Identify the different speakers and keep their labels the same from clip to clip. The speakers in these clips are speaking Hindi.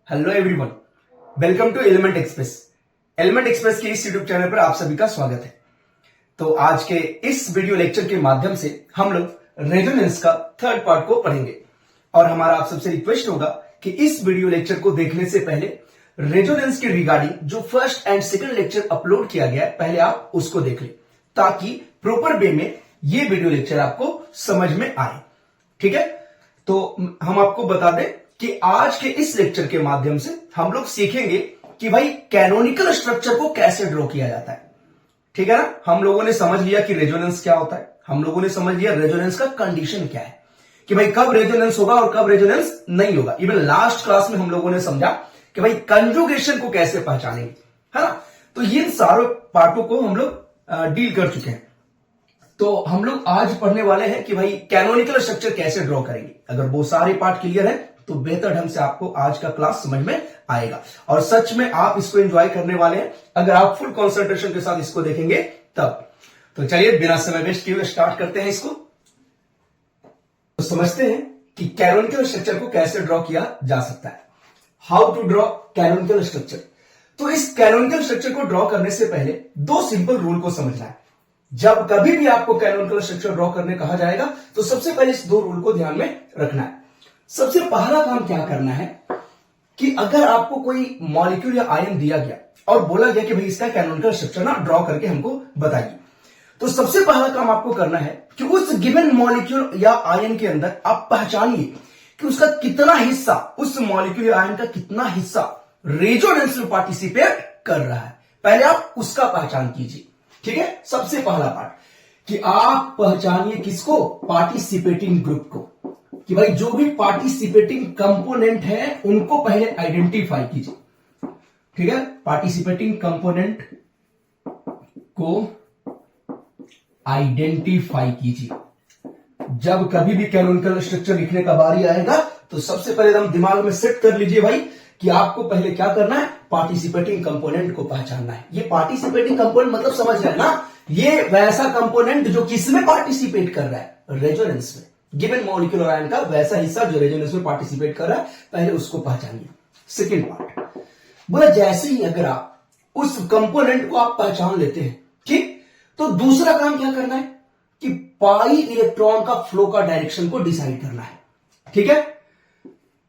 Speaker 1: Hello everyone, welcome to element express. Element express के इस यूट्यूब चैनल पर आप सभी का स्वागत है। तो आज के इस वीडियो लेक्चर के माध्यम से हम लोग रेजोनेंस का थर्ड पार्ट को पढ़ेंगे और हमारा आप सबसे रिक्वेस्ट होगा कि इस वीडियो लेक्चर को देखने से पहले रेजोनेंस के रिगार्डिंग जो first and second lecture upload किया गया है पहले आप उसको देख लें, ताकि प्रॉपर वे में ये वीडियो लेक्चर आपको समझ में आए। ठीक है, तो हम आपको बता दें कि आज के इस लेक्चर के माध्यम से हम लोग सीखेंगे कि भाई कैनोनिकल स्ट्रक्चर को कैसे ड्रॉ किया जाता है। ठीक है ना, हम लोगों ने समझ लिया कि रेजोनेंस क्या होता है, हम लोगों ने समझ लिया रेजोनेंस का कंडीशन क्या है कि भाई कब रेजोनेंस होगा और कब रेजोनेंस नहीं होगा। इवन लास्ट क्लास में हम लोगों ने समझा कि भाई कंजुगेशन को कैसे पहचानेंगे, है ना। तो इन सारे पार्टों को हम लोग डील कर चुके हैं। तो हम लोग आज पढ़ने वाले हैं कि भाई कैनोनिकल स्ट्रक्चर कैसे ड्रॉ करेंगे। अगर वो सारे पार्ट क्लियर है तो बेहतर ढंग से आपको आज का क्लास समझ में आएगा और सच में आप इसको एंजॉय करने वाले हैं अगर आप फुल कंसंट्रेशन के साथ इसको देखेंगे तब। तो चलिए बिना समय वेस्ट किए स्टार्ट करते हैं इसको। तो समझते हैं कि कैनोनिकल स्ट्रक्चर को कैसे ड्रॉ किया जा सकता है। How to draw canonical structure. तो इस कैनोनिकल स्ट्रक्चर को ड्रॉ करने से पहले दो सिंपल रूल को समझना है। जब कभी भी आपको कैनोनिकल स्ट्रक्चर ड्रॉ करने कहा जाएगा तो सबसे पहले इस दो रूल को ध्यान में रखना है। सबसे पहला काम क्या करना है कि अगर आपको कोई मॉलिक्यूल या आयन दिया गया और बोला गया कि भाई इसका कैनोनिकल स्ट्रक्चर ना ड्रॉ करके हमको बताइए, तो सबसे पहला काम आपको करना है कि उस गिवन मॉलिक्यूल या आयन के अंदर आप पहचानिए कि उसका कितना हिस्सा, उस मॉलिक्यूल या आयन का कितना हिस्सा रेजोनेंस में पार्टिसिपेट कर रहा है। पहले आप उसका पहचान कीजिए। ठीक है, सबसे पहला पार्ट कि आप पहचानिए किसको, पार्टिसिपेटिंग ग्रुप को, कि भाई जो भी पार्टिसिपेटिंग कंपोनेंट है उनको पहले आइडेंटिफाई कीजिए। ठीक है, पार्टिसिपेटिंग कंपोनेंट को आइडेंटिफाई कीजिए। जब कभी भी कैनोनिकल स्ट्रक्चर लिखने का बारी आएगा तो सबसे पहले एकदम दिमाग में सेट कर लीजिए भाई कि आपको पहले क्या करना है, पार्टिसिपेटिंग कंपोनेंट को पहचानना है। ये पार्टिसिपेटिंग कंपोनेंट मतलब समझ रहे हैं ना, ये वैसा कंपोनेंट जो किसमें पार्टिसिपेट कर रहा है, रेजोनेंस में। गिवन मॉलिक्यूल आयन का वैसा हिस्सा जो रेजोनेंस में पार्टिसिपेट कर रहा है, पहले उसको पहचानिए। सेकेंड पार्ट बोला, जैसे ही अगर आप उस कंपोनेंट को आप पहचान लेते हैं, ठीक, तो दूसरा काम क्या करना है कि पाई इलेक्ट्रॉन का फ्लो का डायरेक्शन को डिसाइड करना है। ठीक है,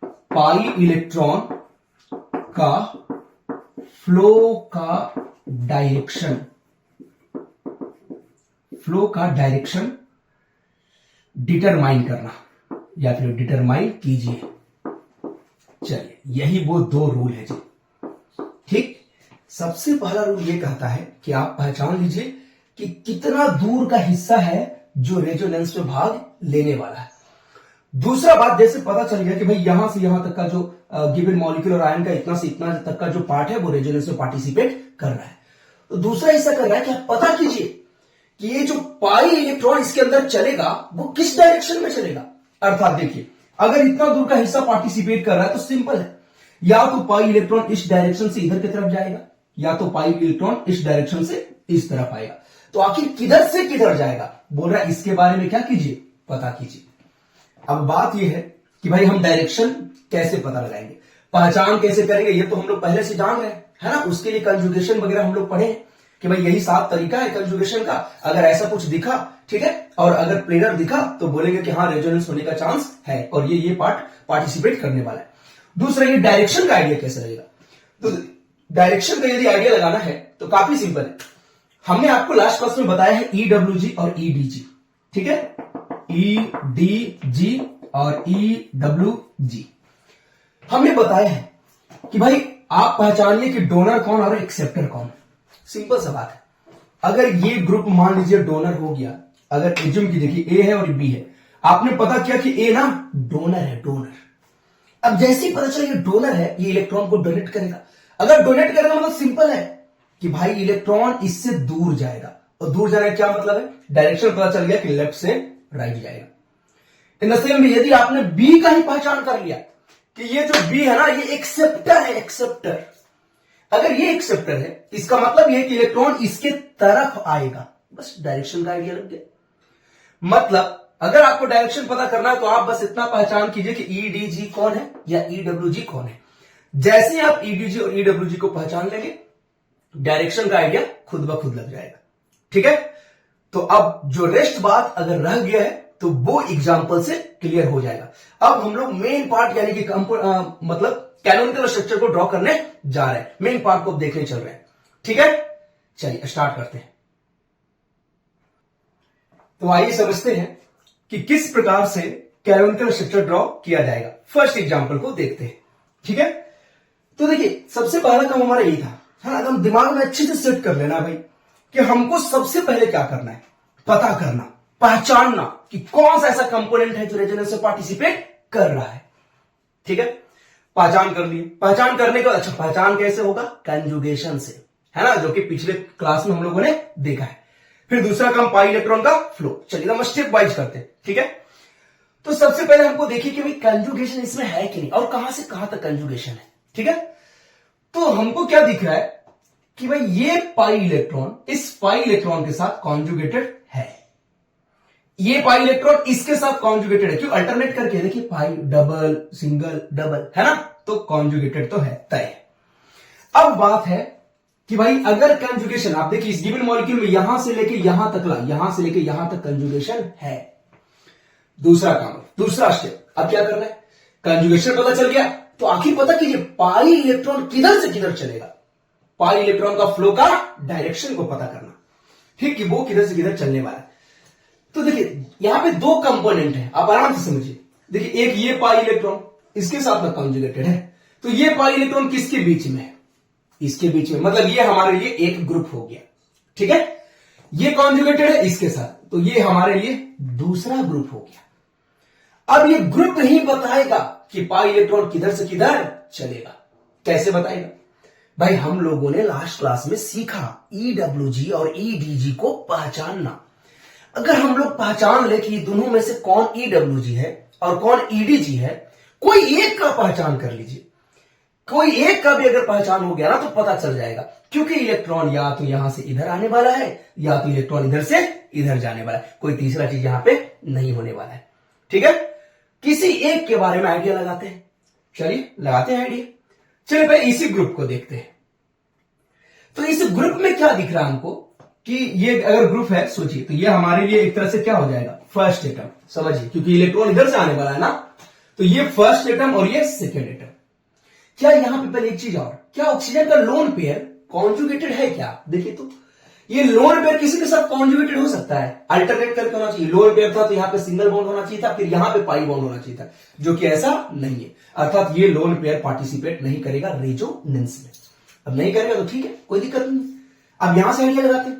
Speaker 1: पाई इलेक्ट्रॉन का फ्लो का डायरेक्शन डिटरमाइन करना या फिर डिटरमाइन कीजिए। चलिए, यही वो दो रूल है जी। ठीक, सबसे पहला रूल ये कहता है कि आप पहचान लीजिए कि कितना दूर का हिस्सा है जो रेजोनेंस में भाग लेने वाला है। दूसरा बात, जैसे पता चल गया कि भाई यहां से यहां तक का जो गिवन मॉलिक्यूल और आयन का इतना से इतना तक का जो पार्ट है वो रेजोनेंस में पार्टिसिपेट कर रहा है, तो दूसरा हिस्सा कर रहा है कि आप पता कीजिए कि ये जो पाई इलेक्ट्रॉन इसके अंदर चलेगा वो किस डायरेक्शन में चलेगा। अर्थात देखिए, अगर इतना दूर का हिस्सा पार्टिसिपेट कर रहा है तो सिंपल है, या तो पाई इलेक्ट्रॉन इस डायरेक्शन से इधर की तरफ जाएगा या तो पाई इलेक्ट्रॉन इस डायरेक्शन से इस तरफ आएगा। तो आखिर किधर से किधर जाएगा, बोल रहा है इसके बारे में क्या कीजिए, पता कीजिए। अब बात यह है कि भाई हम डायरेक्शन कैसे पता लगाएंगे, पहचान कैसे करेंगे, ये तो हम लोग पहले से जान रहे हैं, है ना। उसके लिए कंजुगेशन वगैरह हम लोग पढ़े कि भाई यही 7 तरीका है कंजुगेशन का। अगर ऐसा कुछ दिखा, ठीक है, और अगर प्लेनर दिखा तो बोलेंगे कि हाँ रेजोनेंस होने का चांस है और ये पार्ट पार्टिसिपेट करने वाला है। दूसरा, ये डायरेक्शन का आइडिया कैसे लगेगा। तो डायरेक्शन का यदि आइडिया लगाना है तो काफी सिंपल है। हमने आपको लास्ट क्लास में बताया है EWG और EDG। ठीक है, EDG और EWG हमने बताया है कि भाई आप पहचानिए कि डोनर कौन और एक्सेप्टर कौन। सिंपल सा बात है, अगर ये ग्रुप मान लीजिए डोनर हो गया, अगर एज्यूम की देखिए A है और B है, आपने पता किया कि A ना डोनर है, डोनर। अब जैसे ही पता चला ये डोनर है, ये इलेक्ट्रॉन को डोनेट करेगा। अगर डोनेट करेगा मतलब सिंपल है कि भाई इलेक्ट्रॉन इससे दूर जाएगा, और दूर जाने का क्या मतलब है, डायरेक्शन पता चल गया कि लेफ्ट से राइट जाएगा। इन द सेम में यदि आपने बी का ही पहचान कर लिया कि ये जो बी है ना ये एक्सेप्टर है, एक्सेप्टर, अगर ये एक्सेप्टर है इसका मतलब यह कि इलेक्ट्रॉन इसके तरफ आएगा, बस डायरेक्शन का आइडिया लग गया। मतलब अगर आपको डायरेक्शन पता करना है तो आप बस इतना पहचान कीजिए कि ईडीजी कौन है या ईडब्ल्यूजी कौन है। जैसे ही आप ईडीजी और ईडब्ल्यूजी को पहचान लेंगे, डायरेक्शन का आइडिया खुद ब खुद लग जाएगा। ठीक है, तो अब जो रेस्ट बात अगर रह गया है तो वो एग्जाम्पल से क्लियर हो जाएगा। अब हम लोग मेन पार्ट यानी कि मतलब कैनोनिकल स्ट्रक्चर को ड्रॉ करने जा रहे हैं, मेन पार्ट को देखने चल रहे हैं। ठीक है, चलिए स्टार्ट करते हैं। तो आइए समझते हैं कि किस प्रकार से कैनोनिकल स्ट्रक्चर ड्रॉ किया जाएगा। फर्स्ट एग्जांपल को देखते हैं। ठीक है, तो देखिए सबसे पहला काम हमारा यही था, है ना, एकदम दिमाग में अच्छे से सेट कर लेना भाई कि हमको सबसे पहले क्या करना है, पता करना, पहचानना कि कौन सा ऐसा कंपोनेंट है जो रेजोनेंस में पार्टिसिपेट कर रहा है। ठीक है, पहचान कर लिए। पहचान करने के बाद अच्छा पहचान कैसे होगा, कंजुगेशन से, है ना, जो कि पिछले क्लास में हम लोगों ने देखा है। फिर दूसरा काम पाई इलेक्ट्रॉन का फ्लो। चलिए हम स्टेप वाइज करते हैं। ठीक है, तो सबसे पहले हमको देखिए कि भाई कंजुगेशन इसमें है कि नहीं और कहां से कहां तक कंजुगेशन है। ठीक है, तो हमको क्या दिख रहा है कि भाई ये पाई इलेक्ट्रॉन इस पाई इलेक्ट्रॉन के साथ कॉन्जुगेटेड है, ये पाई इलेक्ट्रॉन इसके साथ कॉन्जुगेटेड है। क्यों, अल्टरनेट करके देखिए, पाई डबल सिंगल डबल, है ना, तो कॉन्जुगेटेड तो है, तय। अब बात है कि भाई अगर कंजुगेशन आप देखिए इस गिवन मॉलिक्यूल में यहां से लेके यहां तक ला, यहां से लेके यहां तक कंजुगेशन है। दूसरा काम, दूसरा स्टेप, अब क्या करना है, कंजुगेशन पता चल गया तो आखिर पता कीजिए पाई इलेक्ट्रॉन किधर से किधर चलेगा, पाई इलेक्ट्रॉन का फ्लो का डायरेक्शन को पता करना। ठीक, कि वो किधर से किधर चलने वाला है। तो देखिए यहां पे दो कंपोनेंट है, आप आराम से समझिए। देखिए एक ये पाई इलेक्ट्रॉन इसके साथ में कॉन्जुगेटेड है, तो ये पाई इलेक्ट्रॉन किसके बीच में है, इसके बीच में, मतलब ये हमारे लिए एक ग्रुप हो गया। ठीक है, ये कॉन्जुगेटेड है इसके साथ, तो ये हमारे लिए दूसरा ग्रुप हो गया। अब ये ग्रुप ही बताएगा कि पाई इलेक्ट्रॉन किधर से किधर चलेगा। कैसे बताएगा भाई, हम लोगों ने लास्ट क्लास में सीखा ईडब्ल्यूजी और ईडीजी को पहचानना। अगर हम लोग पहचान ले कि दोनों में से कौन ईडब्ल्यूजी है और कौन ईडीजी है, कोई एक का पहचान कर लीजिए, कोई एक का भी अगर पहचान हो गया ना तो पता चल जाएगा, क्योंकि इलेक्ट्रॉन या तो यहां से इधर आने वाला है या तो इलेक्ट्रॉन इधर से इधर जाने वाला है, कोई तीसरा चीज यहां पे नहीं होने वाला है। ठीक है, किसी एक के बारे में आइडिया लगाते हैं। चलिए लगाते हैं आइडिया। चलिए पहले इसी ग्रुप को देखते हैं। तो इस ग्रुप में क्या दिख रहा है हमको कि ये अगर ग्रुप है, सोचिए, तो ये हमारे लिए एक तरह से क्या हो जाएगा, फर्स्ट एटम, समझिए, क्योंकि इलेक्ट्रॉन इधर से आने वाला है ना, तो ये फर्स्ट एटम और ये सेकेंड एटम। क्या यहां पे पहले एक चीज और, क्या ऑक्सीजन का लोन पेयर कॉन्जुगेटेड है क्या, देखिए तो ये लोन पेयर किसी के साथ कॉन्जुगेटेड हो सकता है, अल्टरनेट करके होना चाहिए। लोन पेयर था तो यहां पे सिंगल बॉन्ड होना चाहिए था, फिर यहां पे पाई बॉन्ड होना चाहिए था, जो कि ऐसा नहीं है, अर्थात ये लोन पेयर पार्टिसिपेट नहीं करेगा रेजोनेंस में। अब नहीं करेगा तो ठीक है, कोई दिक्कत नहीं। अब यहां से आइडिया लगाते हैं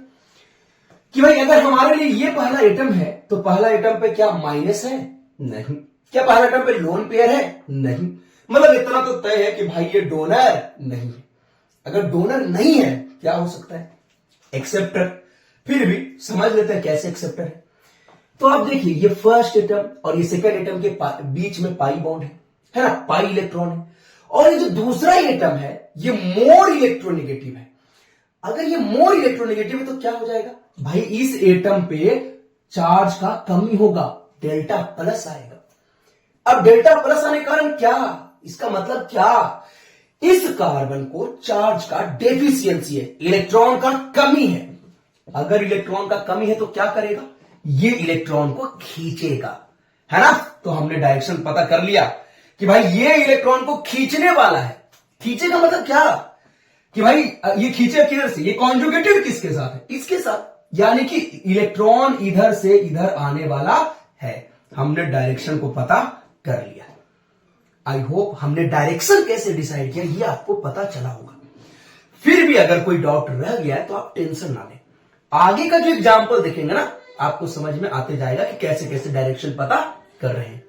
Speaker 1: कि भाई अगर हमारे लिए ये पहला एटम है तो पहला एटम पे क्या माइनस है, नहीं। क्या पहला एटम पे लोन पेयर है, नहीं। मतलब इतना तो तय है कि भाई ये डोनर नहीं है। अगर डोनर नहीं है क्या हो सकता है, एक्सेप्टर। फिर भी समझ लेते हैं कैसे एक्सेप्टर है। तो आप देखिए ये फर्स्ट एटम और ये सेकंड एटम के बीच में पाई बॉन्ड है ना, पाई इलेक्ट्रॉन है, और ये जो दूसरा एटम है ये मोर इलेक्ट्रोनेगेटिव है। अगर ये मोर इलेक्ट्रोनेगेटिव है तो क्या हो जाएगा भाई, इस एटम पे चार्ज का कमी होगा, डेल्टा प्लस आएगा। अब डेल्टा प्लस आने के कारण क्या, इसका मतलब क्या, इस कार्बन को चार्ज का डेफिशिएंसी है, इलेक्ट्रॉन का कमी है। अगर इलेक्ट्रॉन का कमी है तो क्या करेगा, ये इलेक्ट्रॉन को खींचेगा, है ना। तो हमने डायरेक्शन पता कर लिया कि भाई ये इलेक्ट्रॉन को खींचने वाला है। खींचेगा मतलब क्या कि भाई ये खींचे किधर से, ये कॉन्जुगेटेड किसके साथ है, इसके साथ, यानी कि इलेक्ट्रॉन इधर से इधर आने वाला है। हमने डायरेक्शन को पता कर लिया। आई होप हमने डायरेक्शन कैसे डिसाइड किया ये आपको पता चला होगा। फिर भी अगर कोई डाउट रह गया है तो आप टेंशन ना लें, आगे का जो एग्जाम्पल देखेंगे ना आपको समझ में आते जाएगा कि कैसे कैसे डायरेक्शन पता कर रहे हैं।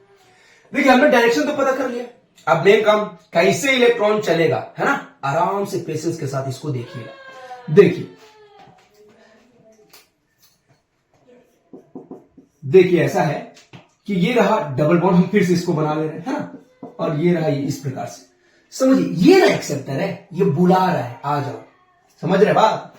Speaker 1: देखिए हमने डायरेक्शन तो पता कर लिया, अब मेन काम कैसे इलेक्ट्रॉन चलेगा, है ना। आराम से पेशेंस के साथ इसको देखिएगा। देखिए ऐसा है कि ये रहा डबल बॉन्ड, हम फिर से इसको बना ले रहे हैं, है ना, और ये रहा ये इस प्रकार से। समझिए ये ना एक्सेप्टर है, ये बुला रहा है आ जाओ, समझ रहे बात,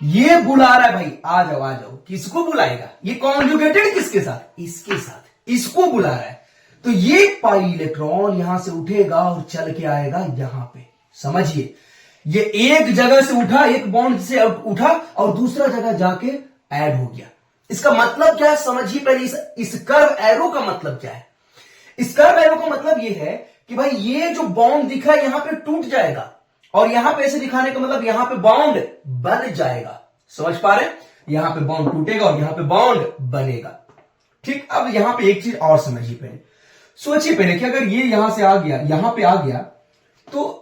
Speaker 1: ये बुला रहा है भाई आ जाओ आ जाओ। किसको बुलाएगा, ये कॉन्जुगेटेड किसके साथ, इसके साथ, इसको बुला रहा है। तो ये पाई इलेक्ट्रॉन यहां से उठेगा और चल के आएगा यहां पे। समझिए, ये एक जगह से उठा, एक बॉन्ड से उठा और दूसरा जगह जाके ऐड हो गया। इसका मतलब क्या है समझिए पहले, इस कर्व एरो का मतलब क्या है। इस कर्व एरो का मतलब ये है कि भाई ये जो बॉन्ड दिख रहा है यहां पे टूट जाएगा और यहां पे ऐसे दिखाने का मतलब यहां पे बॉन्ड बन जाएगा। समझ पा रहे हैं, यहां पे बॉन्ड टूटेगा और यहां पे बॉन्ड बनेगा। ठीक, अब यहां पे एक चीज और समझिए पहले, सोचिए पहले कि अगर ये यहां से आ गया, यहां पे आ गया, तो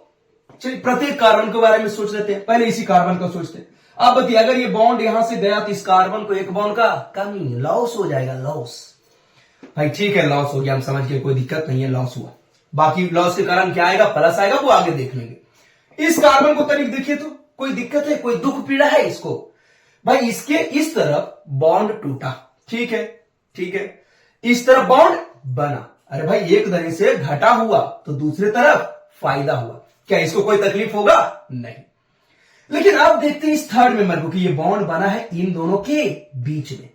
Speaker 1: चलिए प्रत्येक कार्बन के बारे में सोच लेते हैं। पहले इसी कार्बन का सोचते हैं। अब बताइए अगर ये बॉन्ड यहां से गया तो इस कार्बन को एक बॉन्ड का कमी, लॉस हो जाएगा, लॉस। भाई ठीक है, लॉस हो गया, हम समझ गए, कोई दिक्कत नहीं है, लॉस हुआ। बाकी लॉस के कारण क्या आएगा, प्लस आएगा, वो आगे देख लेंगे। इस कार्बन को तनिक देखिए तो कोई दिक्कत है, कोई दुख पीड़ा है इसको। भाई इसके इस तरफ बॉन्ड टूटा, ठीक है, ठीक है, इस तरफ बॉन्ड बना। अरे भाई एक तरह से घटा हुआ तो दूसरी तरफ फायदा हुआ, क्या इसको कोई तकलीफ होगा? नहीं। लेकिन अब देखते हैं इस थर्ड मेंबर को कि ये बॉन्ड बना है इन दोनों के बीच में।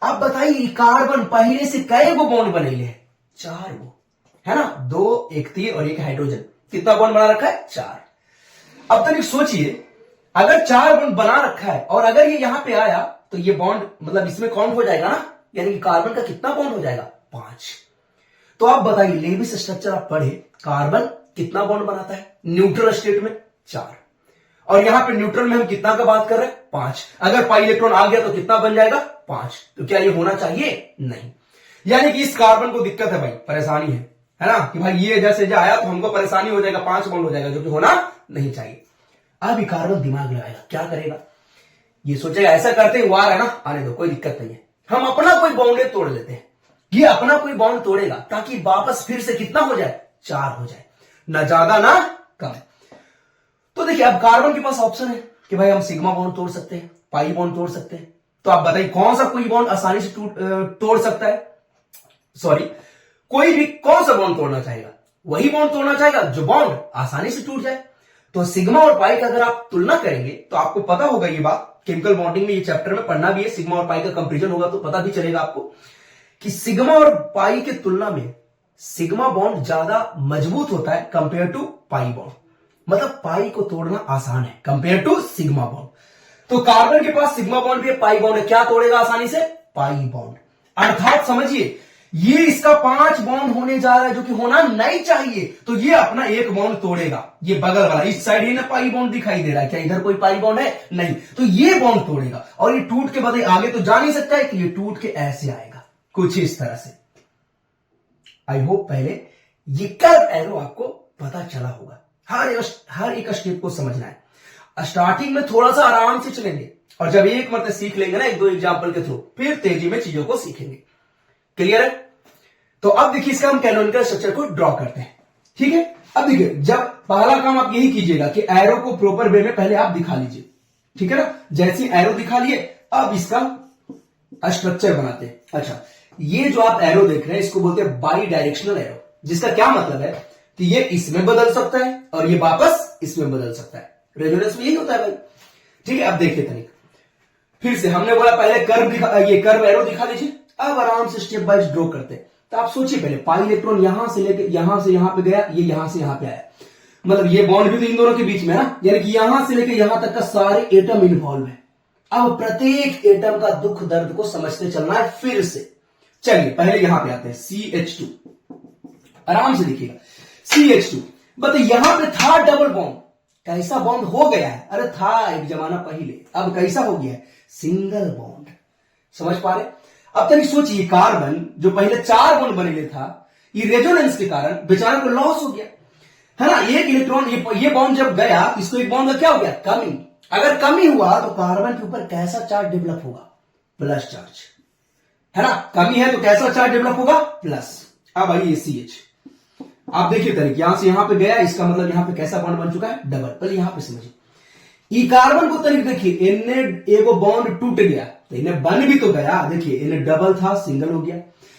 Speaker 1: अब बताइए कार्बन पहले से कई गो बॉन्ड बने हैं? 4 गो, है ना, 2, एक तीन और एक हाइड्रोजन। कितना बॉन्ड बना रखा है? 4। अब तनिक सोचिए, अगर 4 बॉन्ड बना रखा है और अगर ये यहां पे आया तो ये बॉन्ड मतलब इसमें काउंट हो जाएगा ना, यानी कि कार्बन का कितना बॉन्ड हो जाएगा? 5। तो आप बताइए लेविस स्ट्रक्चर आप पढ़े, कार्बन कितना बॉन्ड बनाता है न्यूट्रल स्टेट में? 4। और यहां पे न्यूट्रल में हम कितना का बात कर रहे हैं? 5। अगर पाई इलेक्ट्रॉन आ गया तो कितना बन जाएगा? 5। तो क्या ये होना चाहिए? नहीं। यानी कि इस कार्बन को दिक्कत है भाई, परेशानी है ना, कि भाई ये जैसे जो आया तो हमको परेशानी हो जाएगा, 5 बॉन्ड हो जाएगा, जो कि होना नहीं चाहिए। अब ये कार्बन दिमाग लगाएगा, क्या करेगा? ये सोचेगा ऐसा करते हैं, वार है ना, आने दो, कोई दिक्कत नहीं है, हम अपना कोई बाउंड तोड़ लेते हैं। ये अपना कोई बॉन्ड तोड़ेगा ताकि वापस फिर से कितना हो जाए? 4 हो जाए, ना ज्यादा ना कम। तो देखिए अब कार्बन के पास ऑप्शन है कि भाई हम सिग्मा बॉन्ड तोड़ सकते हैं, पाई बॉन्ड तोड़ सकते हैं। तो आप बताइए कौन सा कोई बॉन्ड आसानी से तोड़ सकता है? सॉरी, कोई भी कौन सा बॉन्ड तोड़ना चाहेगा? वही बॉन्ड तोड़ना चाहेगा जो बॉन्ड आसानी से टूट जाए। तो सिग्मा और पाई का अगर आप तुलना करेंगे तो आपको पता होगा ये बात, केमिकल बॉन्डिंग में ये चैप्टर में पढ़ना भी है, सिग्मा और पाई का कंपेरिजन होगा तो पता भी चलेगा आपको कि सिग्मा और पाई के तुलना में सिग्मा बॉन्ड ज्यादा मजबूत होता है कंपेयर टू पाई बॉन्ड। मतलब पाई को तोड़ना आसान है कंपेयर टू सिग्मा बॉन्ड। तो कार्बन के पास सिग्मा बॉन्ड भी है, पाई बॉन्ड है, क्या तोड़ेगा आसानी से? Pi bond. अर्थात समझिए ये इसका 5 बॉन्ड होने जा रहा है जो कि होना नहीं चाहिए, तो ये अपना एक बॉन्ड तोड़ेगा। ये बगल वाला इस साइड ही ना पाई बॉन्ड दिखाई दे रहा है, क्या इधर कोई पाई बॉन्ड है? नहीं, तो ये बॉन्ड तोड़ेगा और ये टूट के बदले आगे तो जा नहीं सकता है कि ये टूट के ऐसे आएगा कुछ इस तरह से। आई होप पहले ये कर्व एरो आपको पता चला होगा। हर एक स्टेप को समझना है। स्टार्टिंग में थोड़ा सा आराम से चलेंगे और जब एक मतलब सीख लेंगे ना 1-2 एग्जाम्पल के थ्रू, फिर तेजी में चीजों को सीखेंगे। क्लियर है? तो अब देखिए इसका हम कैनोनिकल स्ट्रक्चर को ड्रॉ करते हैं। ठीक है, अब देखिए जब पहला काम आप यही कीजिएगा कि एरो को प्रॉपर वे में पहले आप दिखा लीजिए। ठीक है ना, जैसे एरो दिखा लिए अब इसका स्ट्रक्चर बनाते हैं। अच्छा, ये जो आप एरो देख रहे हैं इसको बोलते हैं बाई डायरेक्शनल एरो, जिसका क्या मतलब है कि ये इसमें बदल सकता है और ये वापस इसमें बदल सकता है। रेजोनेंस में यही होता है भाई। ठीक है, अब देखिए तनिक फिर से, हमने बोला पहले ये कर्व एरो दिखा दीजिए। अब आराम से स्टेप बाय ड्रॉ करते हैं। तो आप सोचिए पहले पाई इलेक्ट्रॉन यहां से लेके यहां पे गया, ये यहां से यहां पे आया, मतलब ये बॉन्ड भी तो इन दोनों के बीच में है ना, यानी कि यहां से लेके यहां तक का सारे एटम इन्वॉल्व है। अब प्रत्येक एटम का दुख दर्द को समझते चलना है फिर से। चलिए पहले यहां पे आते हैं CH2, आराम से देखिएगा CH2। बताइए यहां पे था डबल बॉन्ड, कैसा बॉन्ड हो गया है? अरे था एक जमाना पहले, अब कैसा हो गया है? Single bond. समझ पा रहे? अब तक सोचिए कार्बन जो पहले 4 बॉन्ड बने था, ये रेजोनेंस के कारण बेचारे को लॉस हो गया है ना। एक इलेक्ट्रॉन ये बॉन्ड जब गया, इसको एक बॉन्ड का क्या हो गया? कमी। अगर कमी हुआ तो कार्बन के ऊपर कैसा चार्ज डेवलप होगा? प्लस चार्ज, है ना। कमी है तो कैसा चार्ज डेवलप होगा? प्लस। अब आइए CH, आप देखिए तरीके, यहां से यहां पे गया, इसका मतलब यहां पे कैसा बॉन्ड बन चुका है? डबल। पहले यहां पे समझिए, ई कार्बन को तरीके देखिए, इनने एगो बॉन्ड टूट गया तो इन्हें बन भी तो गया। देखिए इन्हें डबल था, सिंगल हो गया,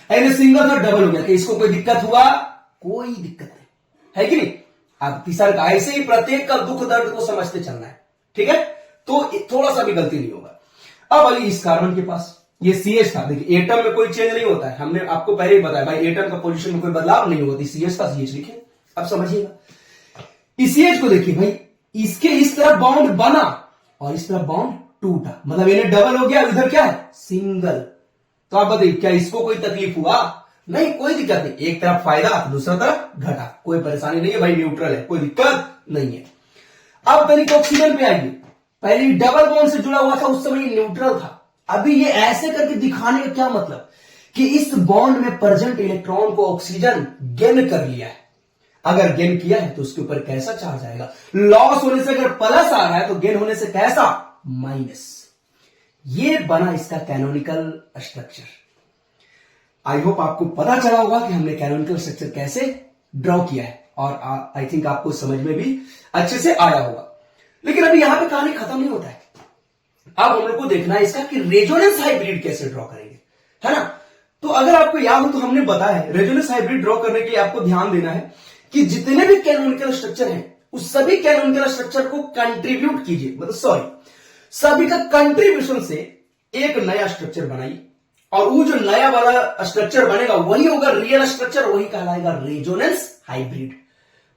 Speaker 1: इन्हें सिंगल था, डबल हो गया। कि इसको कोई दिक्कत हुआ? कोई दिक्कत नहीं है कि नहीं। अब तीसरा का ऐसे ही प्रत्येक का दुख दर्द को समझते चलना है। ठीक है, तो थोड़ा सा भी गलती नहीं होगा। अब आइए इस कार्बन के पास, ये CH था। देखिए एटम में कोई चेंज नहीं होता है, हमने आपको पहले ही बताया भाई एटम का पोजीशन में कोई बदलाव नहीं होती, CH का CH लिखे। अब समझिएगा इस CH को देखिए भाई, इसके इस तरफ बॉन्ड बना और इस तरफ बॉन्ड टूटा, मतलब इन्हें डबल हो गया, इधर क्या है सिंगल। तो आप बताइए क्या इसको कोई तकलीफ हुआ? नहीं, कोई दिक्कत नहीं। एक तरफ फायदा तो दूसरा तरफ घटा, कोई परेशानी नहीं है भाई, न्यूट्रल है, कोई दिक्कत नहीं है। अब तनिक ऑक्सीजन पे आइए, पहले डबल बॉन्ड से जुड़ा हुआ था, उस समय न्यूट्रल था। अभी ये ऐसे करके दिखाने का क्या मतलब कि इस बॉन्ड में प्रेजेंट इलेक्ट्रॉन को ऑक्सीजन गेन कर लिया है। अगर गेन किया है तो उसके ऊपर कैसा चार्ज आएगा? लॉस होने से अगर प्लस आ रहा है तो गेन होने से कैसा? माइनस। ये बना इसका कैनोनिकल स्ट्रक्चर। आई होप आपको पता चला होगा कि हमने कैनोनिकल स्ट्रक्चर कैसे ड्रॉ किया है, और आई थिंक आपको समझ में भी अच्छे से आया होगा। लेकिन अभी यहां पे कहानी खत्म नहीं होता है। अब हम लोग को देखना है इसका कि रेजोनेंस हाइब्रिड कैसे ड्रॉ करेंगे, है ना। तो अगर आपको याद हो तो हमने बताया है रेजोनेंस हाइब्रिड ड्रॉ करने के लिए आपको ध्यान देना है कि जितने भी कैनोनिकल स्ट्रक्चर हैं उस सभी कैनोनिकल स्ट्रक्चर को कंट्रीब्यूट कीजिए, मतलब सभी का कंट्रीब्यूशन से एक नया स्ट्रक्चर बनाइए, और वो जो नया वाला स्ट्रक्चर बनेगा वही होगा रियल स्ट्रक्चर, वही कहलाएगा रेजोनेंस हाइब्रिड।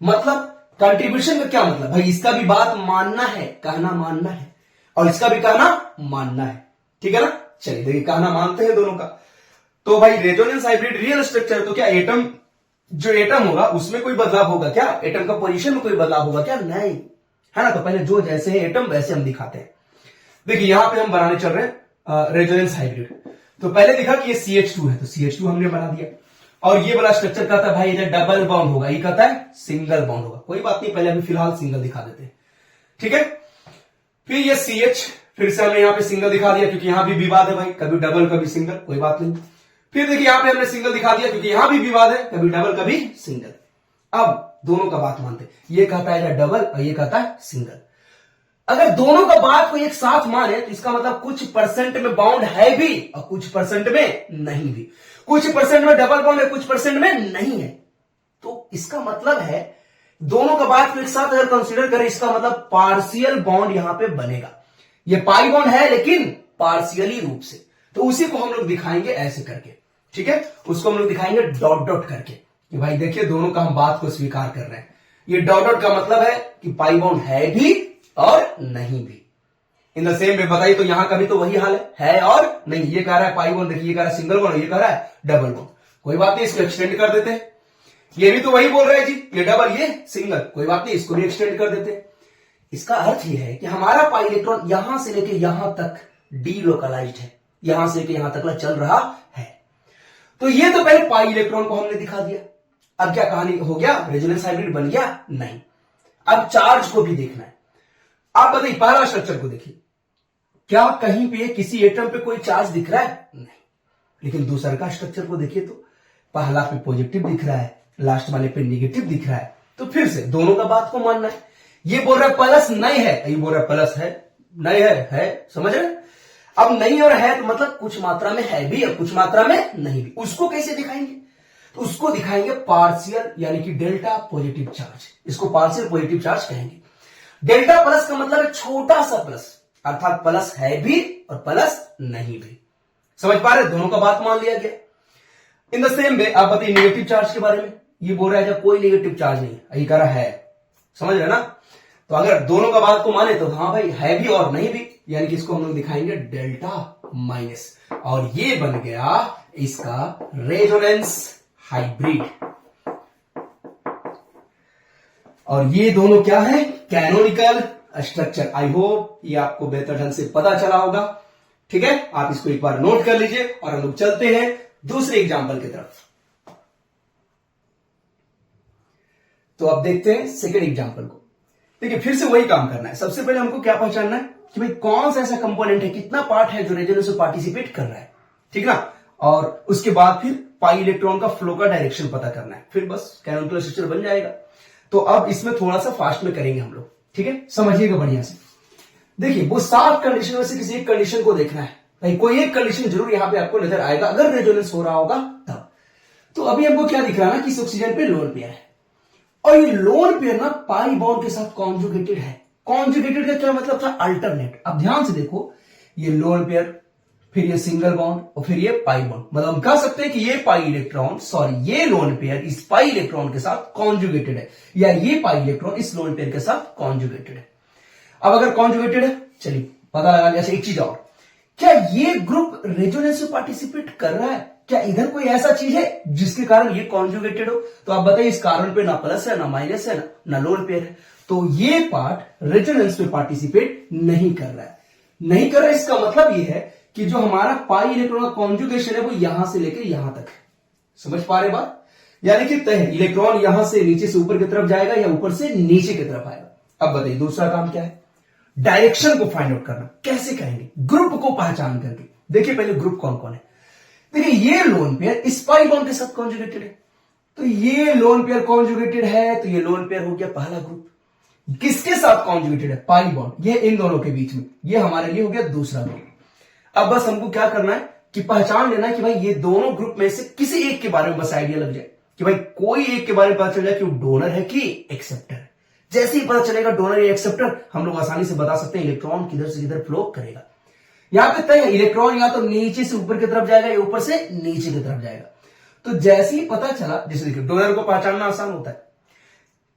Speaker 1: मतलब कंट्रीब्यूशन का क्या मतलब? भाई इसका भी बात मानना है, कहना मानना है, और इसका भी कहना मानना है, ठीक है ना। चलिए देखिए, कहना मानते हैं दोनों का। तो भाई रेजोनेंस हाइब्रिड रियल स्ट्रक्चर, तो क्या एटम, जो एटम होगा उसमें कोई बदलाव होगा क्या? एटम का पोजीशन में कोई बदलाव होगा क्या? नहीं, है ना। तो पहले जो जैसे है एटम वैसे हम दिखाते हैं। देखिए यहां पे हम बनाने चल रहे हैं रेजोनेंस हाइब्रिड। तो पहले दिखा कि ये CH2 है, तो CH2 हमने बना दिया, और ये वाला स्ट्रक्चर कहता है भाई इधर डबल बॉन्ड होगा, ये कहता है सिंगल बॉन्ड होगा। कोई बात नहीं, पहले अभी फिलहाल सिंगल दिखा देते हैं, ठीक है। फिर ये CH, फिर से हमने यहां पे सिंगल दिखा दिया क्योंकि यहां भी विवाद है भाई, कभी डबल कभी सिंगल, कोई बात नहीं। फिर देखिए यहां पे हमने सिंगल दिखा दिया क्योंकि यहां भी विवाद है, कभी डबल कभी सिंगल। अब दोनों का बात मानते हैं, ये कहता है डबल और ये कहता है सिंगल। अगर दोनों का बात को एक साथ माने तो इसका मतलब कुछ परसेंट में बाउंड है भी और कुछ परसेंट में नहीं भी, कुछ परसेंट में डबल बाउंड है, कुछ परसेंट में नहीं है। तो इसका मतलब है दोनों का बात को एक साथ अगर कंसीडर करें, इसका मतलब पार्शियल बॉन्ड यहां पे बनेगा। ये पाई बॉन्ड है लेकिन पार्शियली रूप से, तो उसी को हम लोग दिखाएंगे ऐसे करके, ठीक है। उसको हम लोग दिखाएंगे डॉट डॉट करके कि भाई देखिए दोनों का हम बात को स्वीकार कर रहे हैं। ये डॉट डॉट का मतलब है कि पाई बॉन्ड है भी और नहीं भी। इन द सेम वे बताइए तो यहां का भी तो वही हाल है और नहीं। ये कह रहा है पाई बॉन्ड, देखिए ये कह रहा है सिंगल बॉन्ड, ये कह रहा है डबल बॉन्ड। कोई बात नहीं, इसको एक्सटेंड कर देते हैं। ये भी तो वही बोल रहे हैं जी, ये डबल ये सिंगल, कोई बात नहीं, इसको भी एक्सटेंड कर देते हैं। इसका अर्थ ये है कि हमारा पाई इलेक्ट्रॉन यहां से लेके यहां तक डीलोकलाइज्ड है, यहां से लेके यहां तक चल रहा है। तो ये तो पहले पाई इलेक्ट्रॉन को हमने दिखा दिया। अब क्या कहानी हो गया? रेजोनेंस हाइब्रिड बन गया? नहीं। अब चार्ज को भी देखना है। आप बताइए पहला स्ट्रक्चर को देखिए, क्या कहीं पे किसी एटम पे कोई चार्ज दिख रहा है? नहीं। लेकिन दूसरा का स्ट्रक्चर को देखिए तो पहला पे पॉजिटिव दिख रहा है, लास्ट वाले पे नेगेटिव दिख रहा है। तो फिर से दोनों का बात को मानना है। ये बोल रहा है प्लस नहीं है, ये बोल रहा है प्लस है, नहीं है, समझ रहे? अब नहीं और है तो मतलब कुछ मात्रा में है भी और कुछ मात्रा में नहीं भी। उसको कैसे दिखाएंगे? तो उसको दिखाएंगे पार्शियल, यानी कि डेल्टा पॉजिटिव चार्ज। इसको पार्शियल पॉजिटिव चार्ज कहेंगे। डेल्टा प्लस का मतलब है छोटा सा प्लस, अर्थात प्लस है भी और प्लस नहीं भी। समझ पा रहे? दोनों का बात मान लिया गया। इन द सेम वे आप बताइए नेगेटिव चार्ज के बारे में। ये बोल रहा है जब कोई नेगेटिव चार्ज नहीं है, ये कह रहा है, समझ रहे ना। तो अगर दोनों का बात को माने तो हाँ भाई है भी और नहीं भी, यानी कि इसको हम लोग दिखाएंगे डेल्टा माइनस, और ये बन गया इसका रेजोनेंस हाइब्रिड। और ये दोनों क्या है? Canonical structure. आई होप ये आपको बेहतर ढंग से पता चला होगा, ठीक है। आप इसको एक बार नोट कर लीजिए और हम लोग चलते हैं दूसरे एग्जाम्पल की तरफ। तो अब देखते हैं सेकेंड एग्जाम्पल को। देखिए फिर से वही काम करना है। सबसे पहले हमको क्या पहचानना है कि भाई कौन सा ऐसा कंपोनेंट है, कितना पार्ट है जो रेजोनेंस में पार्टिसिपेट कर रहा है, ठीक ना। और उसके बाद फिर पाई इलेक्ट्रॉन का फ्लो का डायरेक्शन पता करना है, फिर बस कैनोनिकल स्ट्रक्चर बन जाएगा। तो अब इसमें थोड़ा सा फास्ट में करेंगे हम लोग, ठीक है। समझिएगा बढ़िया से। देखिए वो 7 कंडीशन में से किसी एक कंडीशन को देखना है। भाई कोई एक कंडीशन जरूर यहां पे आपको नजर आएगा अगर रेजोनेंस हो रहा होगा तब। तो अभी हमको क्या दिख रहा है ना कि इस ऑक्सीजन पे लोन पेयर है, और ये लोन पेयर ना पाई बॉन्ड के साथ कॉन्जुगेटेड है। कॉन्जुगेटेड का क्या मतलब था? अल्टरनेट। अब ध्यान से देखो, ये लोन पेयर फिर ये सिंगल बॉन्ड और फिर ये पाई बॉन्ड। मतलब हम कह सकते हैं कि ये पाई इलेक्ट्रॉन ये लोन पेयर इस पाई इलेक्ट्रॉन के साथ कॉन्जुगेटेड है, या ये पाई इलेक्ट्रॉन इस लोन पेयर के साथ कॉन्जुगेटेड है। अब अगर कॉन्जुगेटेड है, चलिए पता लगा लिया। एक चीज और, क्या ये ग्रुप रेजोनेंस में पार्टिसिपेट कर रहा है? क्या इधर कोई ऐसा चीज है जिसके कारण ये कॉन्जुगेटेड हो? तो आप बताइए, इस कार्बन पे ना प्लस है ना माइनस है ना लोन पेयर है, तो ये पार्ट रेजोनेंस में पार्टिसिपेट नहीं कर रहा है। नहीं कर रहा है, इसका मतलब ये है कि जो हमारा पाई इलेक्ट्रॉन का कॉन्जुगेशन है वो यहां से लेकर यहां तक है। समझ पा रहे बात? यानी कि तय इलेक्ट्रॉन यहां से नीचे से ऊपर की तरफ जाएगा या ऊपर से नीचे की तरफ आएगा। अब बताइए दूसरा काम क्या है? डायरेक्शन को फाइंड आउट करना। कैसे करेंगे? ग्रुप को पहचान करके। देखिए पहले ग्रुप कौन कौन है। देखिए ये लोन पेयर इस पाई बॉन्ड के साथ कॉन्जुगेटेड है, तो ये लोन पेयर कॉन्जुगेटेड है, तो ये लोन पेयर हो गया पहला ग्रुप। किसके साथ कॉन्जुगेटेड है? Pi bond. ये इन दोनों के बीच में, ये हमारे लिए हो गया दूसरा ग्रुप। अब बस हमको क्या करना है कि पहचान लेना है कि भाई ये दोनों ग्रुप में से किसी एक के बारे में बस आइडिया लग जाए कि भाई कोई एक के बारे में पता चल जाए कि वो डोनर है कि एक्सेप्टर है। जैसे ही पता चलेगा डोनर या एक्सेप्टर, हम लोग आसानी से बता सकते हैं इलेक्ट्रॉन किधर से किधर फ्लो करेगा। यहां पे तय है इलेक्ट्रॉन या तो नीचे से ऊपर की तरफ जाएगा या ऊपर से नीचे की तरफ जाएगा। तो जैसे ही पता चला, जैसे देखिए डोनर को पहचानना आसान होता है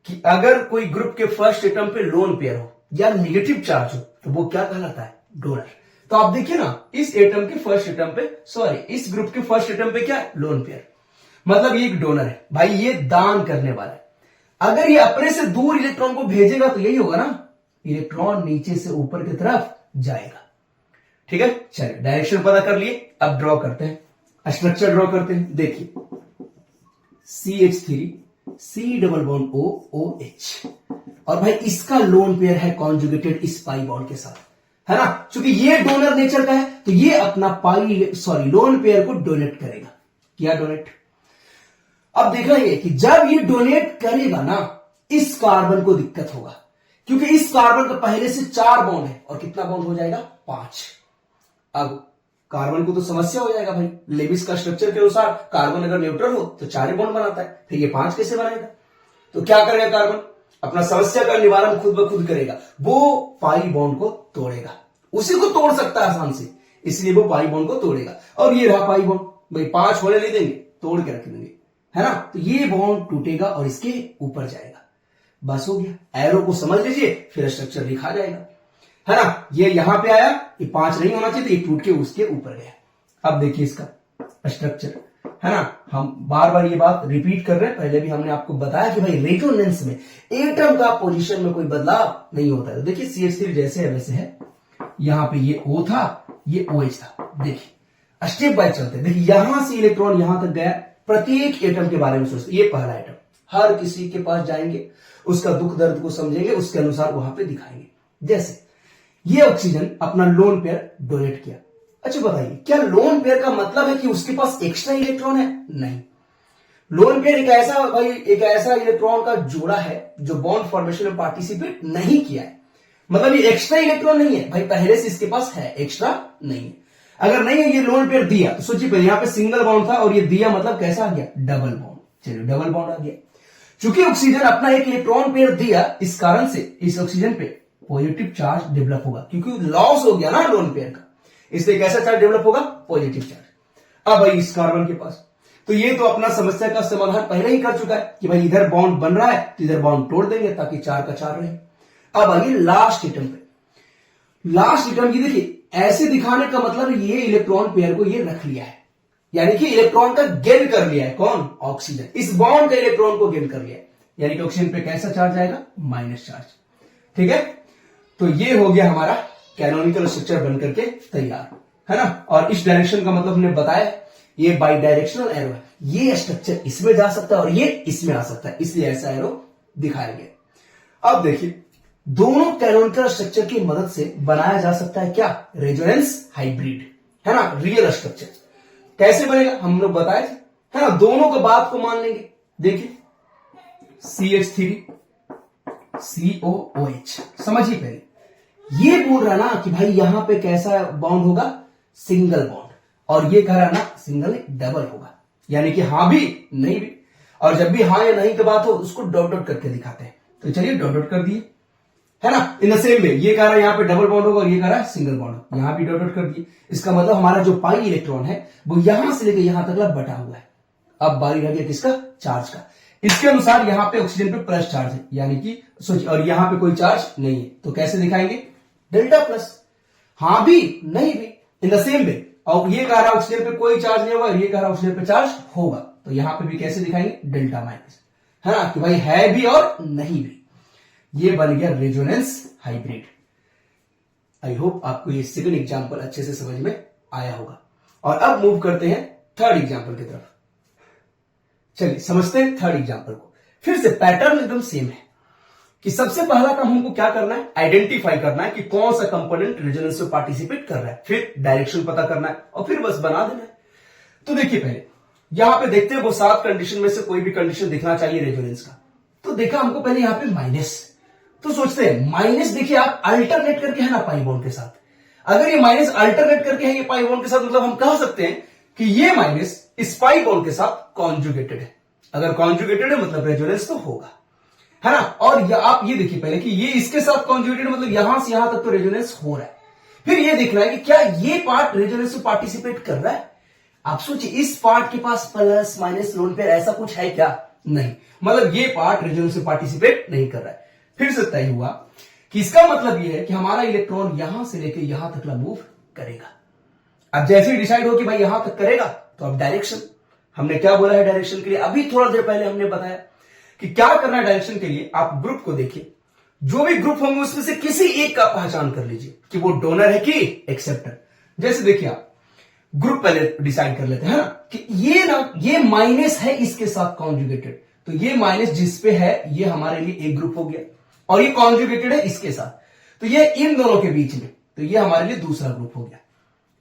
Speaker 1: कि अगर कोई ग्रुप के फर्स्ट एटम पे लोन पेयर हो या नेगेटिव चार्ज हो तो वो क्या कहलाता है? डोनर। तो आप देखिए ना, इस एटम के फर्स्ट एटम पे इस ग्रुप के फर्स्ट एटम पे क्या है? Lone pair. मतलब ये एक डोनर है भाई, ये दान करने वाला है। अगर ये अपने से दूर इलेक्ट्रॉन को भेजेगा तो यही होगा ना, इलेक्ट्रॉन नीचे से ऊपर की तरफ जाएगा। ठीक है, चलिए डायरेक्शन पता कर लिए। अब ड्रॉ करते हैं, स्ट्रक्चर ड्रॉ करते हैं। देखिए CH3 C double bond OH, और भाई इसका लोन पेयर है कॉन्जुगेटेड इस पाई बॉन्ड के साथ, है ना। क्योंकि ये डोनर नेचर का है तो ये अपना लोन पेयर को डोनेट करेगा। क्या डोनेट? अब देखना ये कि जब ये डोनेट करेगा ना, इस कार्बन को दिक्कत होगा, क्योंकि इस कार्बन का पहले से 4 बॉन्ड है और कितना बॉन्ड हो जाएगा? 5। अब कार्बन को तो समस्या हो जाएगा भाई, लेविस का स्ट्रक्चर के अनुसार कार्बन अगर न्यूट्रल हो तो 4 बॉन्ड बनाता है, फिर ये 5 कैसे बनाएगा? तो क्या करेगा कार्बन? अपना समस्या का निवारण खुद ब खुद करेगा। वो पाई बॉन्ड को तोड़ेगा, उसी को तोड़ सकता है आसान से, इसलिए वो पाई बॉन्ड को तोड़ेगा। और ये रहा पाई बॉन्ड, भाई 5 होने नहीं देंगे, तोड़ के रख देंगे, है ना। तो ये बॉन्ड टूटेगा और इसके ऊपर जाएगा। बस हो गया। एरो को समझ लीजिए, फिर स्ट्रक्चर लिखा जाएगा, है ना। ये यहां पे आया, ये 5 नहीं होना चाहिए, तो ये टूट के उसके ऊपर गया। अब देखिए इसका स्ट्रक्चर, है ना। हम बार बार ये बात रिपीट कर रहे हैं, पहले भी हमने आपको बताया कि भाई रेजोनेंस में एटम का पोजीशन में कोई बदलाव नहीं होता है। तो देखिए CH3 जैसे है वैसे है, यहां पे ये O था, ये OH था। देखिए स्टेप बाय चलते हैं। देखिए यहां से इलेक्ट्रॉन यहां तक गया, प्रत्येक एटम के बारे में सोचते, ये पहला एटम, हर किसी के पास जाएंगे, उसका दुख दर्द को समझेंगे, उसके अनुसार वहां पे दिखाएंगे। जैसे ये ऑक्सीजन अपना लोन पेयर डोनेट किया। अच्छा बताइए, क्या लोन पेयर का मतलब है कि उसके पास एक्स्ट्रा इलेक्ट्रॉन है? नहीं। लोन पेयर एक ऐसा इलेक्ट्रॉन का जोड़ा है जो बॉन्ड फॉर्मेशन में पार्टिसिपेट नहीं किया है। मतलब ये एक्स्ट्रा इलेक्ट्रॉन नहीं है भाई, पहले से इसके पास है, एक्स्ट्रा नहीं है। अगर नहीं है ये लोन पेयर दिया तो सोचिए पहले यहां पे सिंगल बॉन्ड था और ये दिया, मतलब कैसा आ गया? Double bond. चलिए डबल बॉन्ड आ गया। चूंकि ऑक्सीजन अपना एक इलेक्ट्रॉन पेयर दिया, इस कारण से इस ऑक्सीजन पे पॉजिटिव चार्ज डेवलप होगा, क्योंकि लॉस हो गया ना लोन पेयर का, इसलिए कैसा चार्ज डेवलप होगा? Positive charge. अब भाई इस कार्बन के पास, तो ये तो अपना समस्या का समाधान पहले ही कर चुका है कि भाई इधर बॉन्ड बन रहा है तो इधर बॉन्ड तोड़ देंगे ताकि 4 का 4 रहे। अब आइए लास्ट एटम पे। लास्ट एटम की देखिए, ऐसे दिखाने का मतलब ये इलेक्ट्रॉन पेयर को ये रख लिया है, यानी कि इलेक्ट्रॉन का गेन कर लिया है। कौन? ऑक्सीजन। इस बॉन्ड का इलेक्ट्रॉन को गेन कर लिया है, यानी कि ऑक्सीजन पे कैसा चार्ज आएगा? Minus charge. ठीक है, तो ये हो गया हमारा कैनोनिकल स्ट्रक्चर बनकर के तैयार, है ना। और इस डायरेक्शन का मतलब हमने बताया, ये बाई डायरेक्शनल एरो है। ये स्ट्रक्चर इसमें जा सकता है और ये इसमें आ सकता है, इसलिए ऐसा एरो दिखाया गया। अब देखिए, दोनों कैनोनिकल स्ट्रक्चर की मदद से बनाया जा सकता है क्या? रेजोनेंस हाइब्रिड, है ना, रियल स्ट्रक्चर। कैसे बनेगा हम लोग बताए थे, है ना। दोनों का बात को मान लेंगे। देखिए CH3 COOH, समझिए पहले ये बोल रहा ना कि भाई यहां पे कैसा बॉन्ड होगा? Single bond. और ये कह रहा ना सिंगल डबल होगा, यानी कि हां भी नहीं भी। और जब भी हां या नहीं की बात हो उसको डॉट डॉट करके दिखाते हैं। तो चलिए डॉट डॉट कर दिए, है ना। इन द सेम वे ये कह रहा है यहाँ पे डबल बॉन्ड होगा और ये कह रहा है सिंगल बॉन्ड, यहां भी डॉट डॉट कर दिए। इसका मतलब हमारा जो पाई इलेक्ट्रॉन है वो यहां से लेकर यहां तक बटा हुआ है। अब बारी रह गया किसका, चार्ज का। इसके अनुसार यहाँ पे ऑक्सीजन पे प्लस चार्ज है, यानी कि सोचिए, और यहाँ पे कोई चार्ज नहीं है, तो कैसे दिखाएंगे, डेल्टा प्लस। हाँ भी नहीं भी, इन द सेम वे। और ये कह रहा है ऑक्सीजन पे कोई चार्ज नहीं होगा, ये कह रहा है ऑक्सीजन पे चार्ज होगा, तो यहां पे भी कैसे दिखाएंगे, डेल्टा माइनस, है ना, कि भाई है भी और नहीं भी। ये बन गया रेजोनेंस हाइब्रिड। आई होप आपको ये सेकंड एग्जांपल अच्छे से समझ में आया होगा। और अब मूव करते हैं थर्ड एग्जांपल की तरफ। चलिए समझते हैं थर्ड एग्जांपल को। फिर से पैटर्न एकदम सेम है कि सबसे पहला काम हमको क्या करना है, आइडेंटिफाई करना है कि कौन सा कंपोनेंट रेजोनेंस में पार्टिसिपेट कर रहा है, फिर डायरेक्शन पता करना है और फिर बस बना देना है। तो देखिए पहले यहां पे देखते हैं वो 7 कंडीशन में से कोई भी कंडीशन दिखना चाहिए रेजोनेंस का। तो देखा हमको पहले यहां पे माइनस, तो सोचते हैं माइनस, देखिए आप अल्टरनेट करके है ना पाई बॉन्ड के साथ, अगर ये माइनस अल्टरनेट करके है ये पाई बॉन्ड के साथ, मतलब हम कह सकते हैं कि ये माइनस इस पाई बॉन्ड के साथ कॉन्जुगेटेड है। अगर कॉन्जुगेटेड है मतलब रेजोनेंस तो होगा, है ना। और आप ये देखिए पहले कि ये इसके साथ कॉन्जुगेटेड मतलब यहां से यहां तक तो रेजोनेंस हो रहा है। फिर ये देखना है कि क्या ये पार्ट रेजोनेंस में पार्टिसिपेट कर रहा है। आप सोचिए इस पार्ट के पास प्लस माइनस लोन पेयर ऐसा कुछ है क्या, नहीं, मतलब ये पार्ट रेजोनेंस में पार्टिसिपेट नहीं कर रहा है। फिर से तय हुआ कि इसका मतलब ये है कि हमारा इलेक्ट्रॉन यहां से लेकर यहां तक मूव करेगा। अब जैसे ही डिसाइड हो कि भाई यहां तक करेगा, तो अब डायरेक्शन, हमने क्या बोला है डायरेक्शन के लिए, अभी थोड़ा देर पहले हमने बताया कि क्या करना है डायरेक्शन के लिए। आप ग्रुप को देखिए, जो भी ग्रुप होंगे उसमें से किसी एक का पहचान कर लीजिए कि वो डोनर है कि एक्सेप्टर। जैसे देखिए आप ग्रुप पहले डिसाइड कर लेते हैं ना कि ये माइनस है इसके साथ कॉन्जुगेटेड, तो ये माइनस जिस पे है ये हमारे लिए एक ग्रुप हो गया, और ये कॉन्जुगेटेड है इसके साथ, तो ये इन दोनों के बीच में, तो ये हमारे लिए दूसरा ग्रुप हो गया,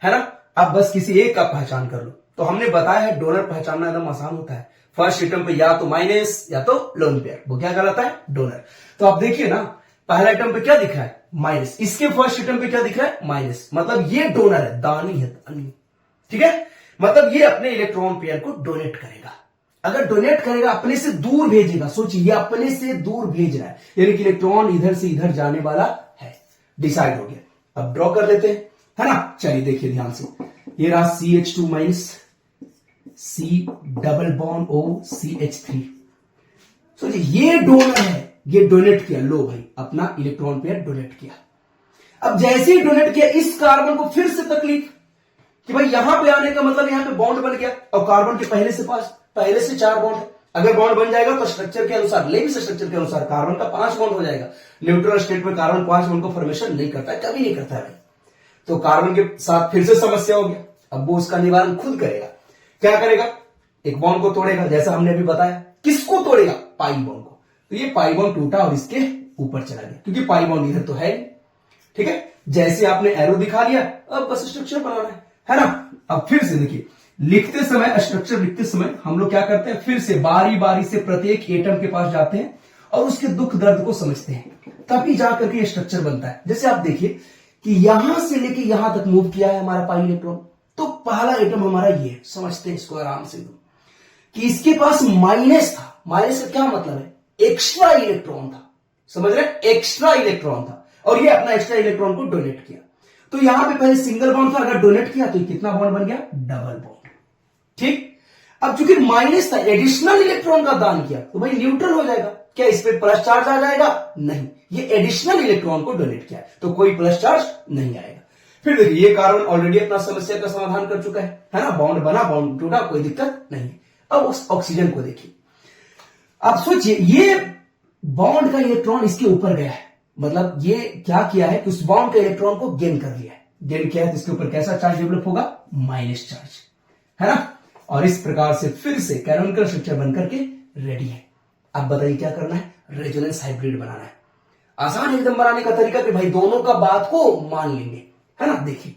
Speaker 1: है ना। अब बस किसी एक का पहचान कर लो। तो हमने बताया है डोनर पहचानना एकदम आसान होता है। फर्स्ट एटम पे या तो माइनस या तो लोन पेयर, वो क्या कहलाता है, डोनर। तो आप देखिए ना, पहला एटम पे क्या दिख रहा है, माइनस, इसके फर्स्ट एटम पे क्या दिख रहा है, माइनस, मतलब ये डोनर है, दानी है, दानी, ठीक है। मतलब ये अपने इलेक्ट्रॉन पेयर को डोनेट करेगा। अगर डोनेट करेगा अपने से दूर भेजेगा, सोचिए ये अपने से दूर भेज रहा है, यानी कि इलेक्ट्रॉन इधर से इधर जाने वाला है, डिसाइड हो गया। अब ड्रॉ कर लेते हैं, है ना। चलिए देखिए ध्यान से, ये रहा CH2 minus, C double bond O CH3। सोचिए ये डोनर है, ये डोनेट किया, लो भाई अपना इलेक्ट्रॉन पेयर डोनेट किया। अब जैसे ही डोनेट किया, इस कार्बन को फिर से तकलीफ कि भाई यहां पे आने का मतलब यहां पे बॉन्ड बन गया, और कार्बन के पहले से 4 बॉन्ड है। अगर बॉन्ड बन जाएगा तो स्ट्रक्चर के अनुसार, लेविस स्ट्रक्चर के अनुसार कार्बन का 5 बॉन्ड हो जाएगा। न्यूट्रल स्टेट में कार्बन 5 बॉन्ड को फॉर्मेशन नहीं करता है, कभी नहीं करता है। तो कार्बन के साथ फिर से समस्या हो गया। अब वो उसका निवारण खुद करेगा। क्या करेगा, एक बॉन्ड को तोड़ेगा, जैसा हमने अभी बताया। किसको तोड़ेगा, पाई बॉन्ड को। तो ये पाई बॉन्ड टूटा और इसके ऊपर चला गया, क्योंकि पाई बॉन्ड इधर तो है, ठीक है। जैसे आपने एरो दिखा लिया, अब बस स्ट्रक्चर बनाना है ना। अब फिर से देखिए, लिखते समय, स्ट्रक्चर लिखते समय हम लोग क्या करते हैं, फिर से बारी बारी से प्रत्येक एटम के पास जाते हैं और उसके दुख दर्द को समझते हैं, तभी जाकर के ये स्ट्रक्चर बनता है। जैसे आप देखिए कि यहां से लेके यहां तक मूव किया है हमारा पाई इलेक्ट्रॉन, तो पहला एटम हमारा ये, समझते हैं इसको आराम से कि इसके पास माइनस था। माइनस का क्या मतलब है, एक्स्ट्रा इलेक्ट्रॉन था, समझ रहे, एक्स्ट्रा इलेक्ट्रॉन था, और ये अपना एक्स्ट्रा इलेक्ट्रॉन को डोनेट किया। तो यहां पे पहले सिंगल बॉन्ड था, अगर डोनेट किया तो कितना बॉन्ड बन गया, डबल बॉन्ड, ठीक। अब चूंकि माइनस था, एडिशनल इलेक्ट्रॉन का दान किया, तो भाई न्यूट्रल हो जाएगा। क्या इस पे प्लस चार्ज आ जाएगा, नहीं, ये एडिशनल इलेक्ट्रॉन को डोनेट किया तो कोई प्लस चार्ज नहीं आएगा। फिर देखिए ये कार्बन ऑलरेडी अपना समस्या का समाधान कर चुका है ना, बॉन्ड बना, बॉन्ड टूटा, कोई दिक्कत नहीं। अब उस ऑक्सीजन को देखिए, आप सोचिए ये बॉन्ड का इलेक्ट्रॉन इसके ऊपर गया है, मतलब ये क्या किया है कि उस बॉन्ड के इलेक्ट्रॉन को गेन कर लिया है। गेन किया है तो इसके ऊपर कैसा चार्ज डेवलप होगा, माइनस चार्ज, है ना। और इस प्रकार से फिर से कैनोनिकल स्ट्रक्चर बनकर के रेडी है। अब बताइए क्या करना है, रेजोनेंस हाइब्रिड बनाना है। आसान एकदम बनाने का तरीका कि भाई दोनों का बात को मान लेंगे, है ना। देखिए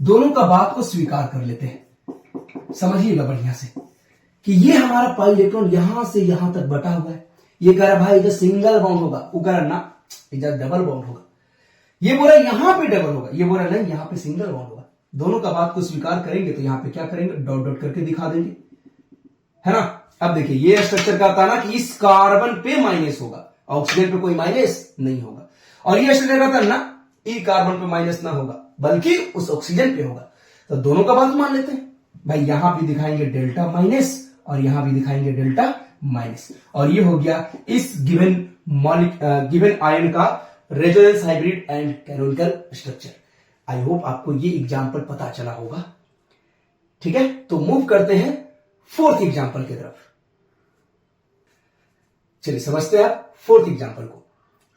Speaker 1: दोनों का बात को स्वीकार कर लेते हैं, समझिएगा बढ़िया से कि ये हमारा पाई इलेक्ट्रॉन यहां से यहां तक बटा हुआ है। ये कह रहा भाई इधर सिंगल बॉन्ड होगा, वो कह रहा ना इधर डबल बॉन्ड होगा। ये बोला यहां पे डबल होगा, ये बोला नहीं यहां पे सिंगल बॉन्ड होगा। दोनों का बात को स्वीकार करेंगे तो यहां पे क्या करेंगे, डॉट डॉट करके दिखा देंगे, है ना। अब देखिए ये स्ट्रक्चर का था ना कि इस कार्बन पे माइनस होगा, ऑक्सीजन पे कोई माइनस नहीं होगा। और ये स्ट्रक्चर का ना ई कार्बन पे माइनस ना होगा बल्कि उस ऑक्सीजन पे होगा। तो दोनों का बात मान लेते हैं भाई, यहां भी दिखाएंगे डेल्टा माइनस और यहां भी दिखाएंगे डेल्टा माइनस। और ये हो गया इस गिवन आयन का resonance hybrid and canonical structure. I hope आपको ये एग्जांपल पता चला होगा। ठीक है, तो मूव करते हैं फोर्थ एग्जांपल की तरफ। चलिए समझते हैं आप फोर्थ एग्जांपल को।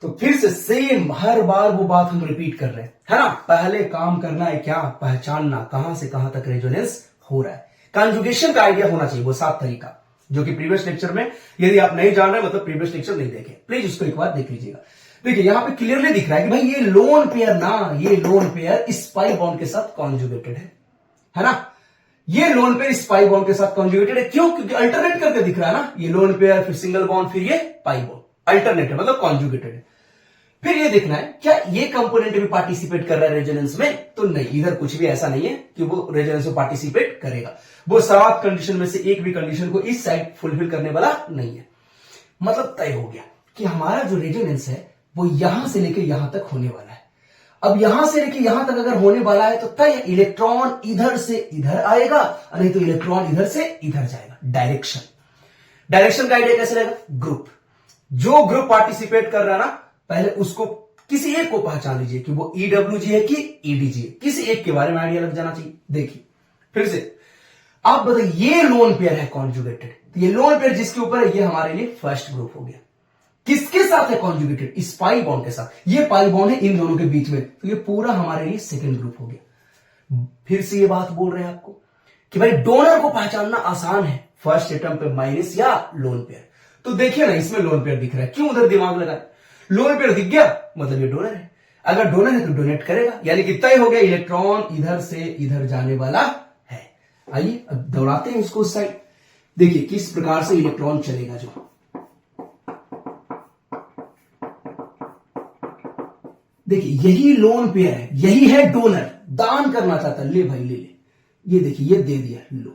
Speaker 1: तो फिर से सेम हर बार वो बात हम रिपीट कर रहे हैं, है ना। पहले काम करना है क्या, पहचानना कहां से कहां तक रेजोनेंस हो रहा है। कंजुगेशन का आइडिया होना चाहिए, वो 7 तरीका जो कि प्रीवियस लेक्चर में, यदि आप नहीं जान रहे मतलब प्रीवियस लेक्चर नहीं देखे, प्लीज उसको एक बार देख लीजिएगा। देखिए यहां पे क्लियरली दिख रहा है कि भाई ये लोन पेयर ना, ये लोन पेयर स्पाई बॉन्ड के साथ कॉन्जुगेटेड है ना। ये लोन पेयर स्पाई बॉन्ड के साथ कॉन्जुगेटेड है। क्यों? क्योंकि अल्टरनेट करके दिख रहा है ना, ये लोन पेयर फिर सिंगल बॉन्ड फिर ये पाई बॉन्ड, अल्टरनेट है मतलब कॉन्जुगेटेड है। फिर ये देखना है क्या ये कंपोनेंट भी पार्टिसिपेट कर रहा है रेजोनेंस में, तो नहीं, इधर कुछ भी ऐसा नहीं है कि वो रेजोनेंस में पार्टिसिपेट करेगा। वो 7 कंडीशन में से एक भी कंडीशन को इस साइड फुलफिल करने वाला नहीं है। मतलब तय हो गया कि हमारा जो रेजोनेंस है वो यहां से लेकर यहां तक होने वाला है। अब यहां से लेकर यहां तक अगर होने वाला है तो तय इलेक्ट्रॉन इधर से इधर आएगा, नहीं तो इलेक्ट्रॉन इधर से इधर जाएगा। डायरेक्शन का आइडिया कैसे रहेगा? ग्रुप, जो ग्रुप पार्टिसिपेट कर रहा है ना, पहले उसको किसी एक को पहचान लीजिए कि वो ईडब्ल्यूजी है कि ईडीजी है, किसी एक के बारे में आइडिया लग जाना चाहिए। देखिए फिर से आप बताइए, ये लोन पेयर है कॉन्जुगेटेड, तो ये लोन पेयर जिसके ऊपर है ये हमारे लिए फर्स्ट ग्रुप हो गया। किसके साथ है कॉन्जुगेटेड? इस पाई बॉन्ड के साथ। ये पाई बॉन्ड है इन दोनों के बीच में, तो ये पूरा हमारे लिए सेकंड ग्रुप हो गया। फिर से ये बात बोल रहे हैं आपको कि भाई डोनर को पहचानना आसान है, फर्स्ट एटम पे माइनस या लोन पेयर। तो देखिए ना, इसमें लोन पेयर दिख रहा है, क्यों उधर दिमाग लगाए? लोन पेयर दिख गया मतलब ये डोनर है। अगर डोनर है तो डोनेट करेगा, यानी कि तय हो गया इलेक्ट्रॉन इधर से इधर जाने वाला है। आइए अब दौड़ाते हैं इसको उस साइड। देखिए किस प्रकार से इलेक्ट्रॉन चलेगा। जो देखिए यही लोन पेयर है, यही है डोनर, दान करना चाहता, ले भाई ले ले। ये देखिए ये दे दिया, लो।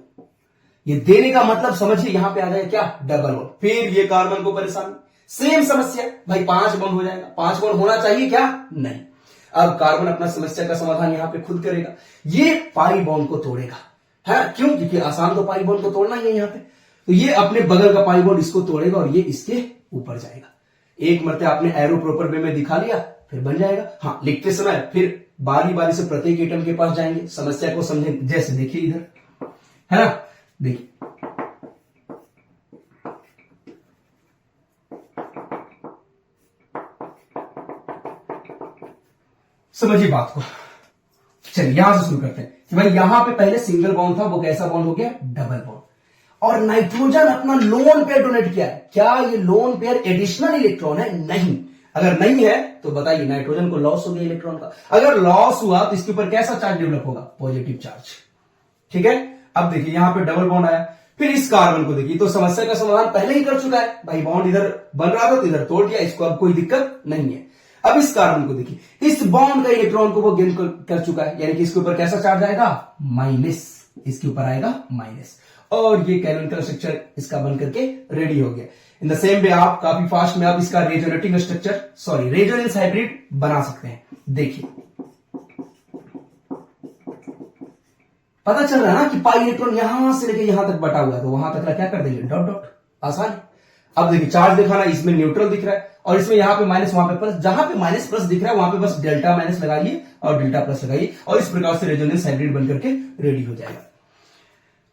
Speaker 1: ये देने का मतलब समझिए, यहां पे आ जाए क्या, डबल बॉन्ड। फिर ये कार्बन को परेशानी, सेम समस्या भाई, 5 बॉन्ड हो जाएगा। 5 बॉन्ड होना चाहिए क्या? नहीं। अब कार्बन अपना समस्या का समाधान यहां पे खुद करेगा, ये पाई बॉन्ड को तोड़ेगा, है क्यों? क्योंकि आसान तो पाई बॉन्ड को तोड़ना ही है यहां पे। तो ये अपने बगल का पाई बॉन्ड इसको तोड़ेगा और ये इसके ऊपर जाएगा। एक मरते आपने एरो प्रॉपर वे में दिखा लिया, फिर बन जाएगा। हाँ, लिखते समय फिर बारी बारी से प्रत्येक एटम के पास जाएंगे, समस्या को समझेंगे। जैसे देखिए इधर, है ना, देखिए समझिए बात को। चलिए यहां से शुरू करते हैं कि भाई यहां पे पहले सिंगल बॉन्ड था, वो कैसा बॉन्ड हो गया? Double bond. और नाइट्रोजन अपना लोन पेयर डोनेट किया है। क्या ये लोन पेयर एडिशनल इलेक्ट्रॉन है? नहीं। अगर नहीं है तो बताइए, नाइट्रोजन को लॉस हो गया इलेक्ट्रॉन का। अगर लॉस हुआ तो इसके ऊपर कैसा चार्ज डेवलप होगा? Positive charge. ठीक है, अब देखिए यहां पे डबल बॉन्ड आया। फिर इस कार्बन को देखिए, तो समस्या का समाधान पहले ही कर चुका है भाई, बॉन्ड इधर बन रहा था तो इधर तोड़ दिया, इसको अब कोई दिक्कत नहीं है। अब इस कार्बन को देखिए, इस बॉन्ड का इलेक्ट्रॉन को वो गेन कर चुका है, यानी कि इसके ऊपर कैसा चार्ज आएगा? माइनस। इसके ऊपर आएगा माइनस, और ये कैनोनिकल स्ट्रक्चर इसका बन करके रेडी हो गया। इन द सेम वे आप काफी फास्ट में आप इसका resonating structure, sorry resonance hybrid बना सकते हैं। देखिए पता चल रहा है ना कि पाई इलेक्ट्रॉन यहां से लेके यहां तक बटा हुआ है, तो वहां तक क्या कर देंगे? डॉट डॉट, आसान है। अब देखिए चार्ज दिखाना, इसमें न्यूट्रल दिख रहा है और इसमें यहां पे माइनस, वहां पे प्लस। जहां पे माइनस प्लस दिख रहा है वहां पे बस डेल्टा माइनस लगाइए और डेल्टा प्लस लगाइए, और इस प्रकार से रेजोनेंस हाइब्रिड बनकर के रेडी हो जाएगा।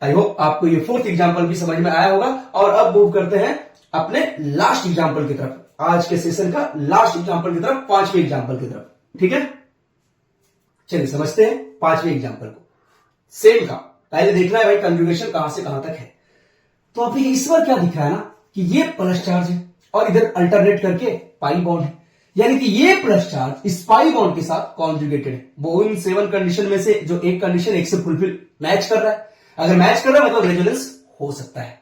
Speaker 1: आई होप आपको ये फोर्थ एग्जांपल भी समझ में आया होगा। और अब मूव करते हैं अपने लास्ट एग्जांपल की तरफ, आज के सेशन का लास्ट एग्जांपल की तरफ, 5वें एग्जांपल की तरफ। ठीक है, चलिए समझते हैं 5वें एग्जांपल को। सेम का पहले देखना है भाई कंजुगेशन कहां से कहां तक है। तो अभी इस बार क्या दिख रहा है ना कि ये प्लस चार्ज है और इधर अल्टरनेट करके पाई बॉन्ड है, यानी कि ये प्लस चार्ज इस पाई बॉन्ड के साथ कॉन्जुगेटेड है। वो इन 7 कंडीशन में से जो एक कंडीशन एक से फुलफिल मैच कर रहा है। अगर मैच कर रहा है मतलब रेजोनेंस हो सकता है।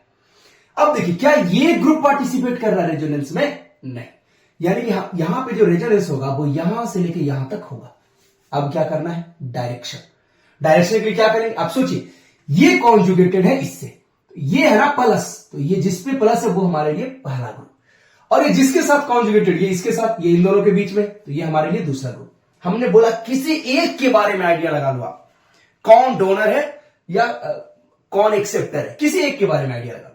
Speaker 1: अब देखिए क्या ये ग्रुप पार्टिसिपेट कर रहा है रेजोनेंस में? नहीं। यानी कि यहां पे जो रेजोनेंस होगा वो यहां से लेके यहां तक होगा। अब क्या करना है? डायरेक्शन के लिए क्या करेंगे? आप सोचिए, ये कॉन्जुगेटेड है इससे, ये है ना प्लस, तो ये जिसपे प्लस है वो हमारे लिए पहला ग्रुप, और ये जिसके साथ कॉन्जुगेटेड, ये इसके साथ, ये इन दोनों के बीच में, तो ये हमारे लिए दूसरा ग्रुप। हमने बोला किसी एक के बारे में आइडिया लगा लो आप, कौन डोनर है या कौन एक्सेप्टर है, किसी एक के बारे में आइडिया लगा लो।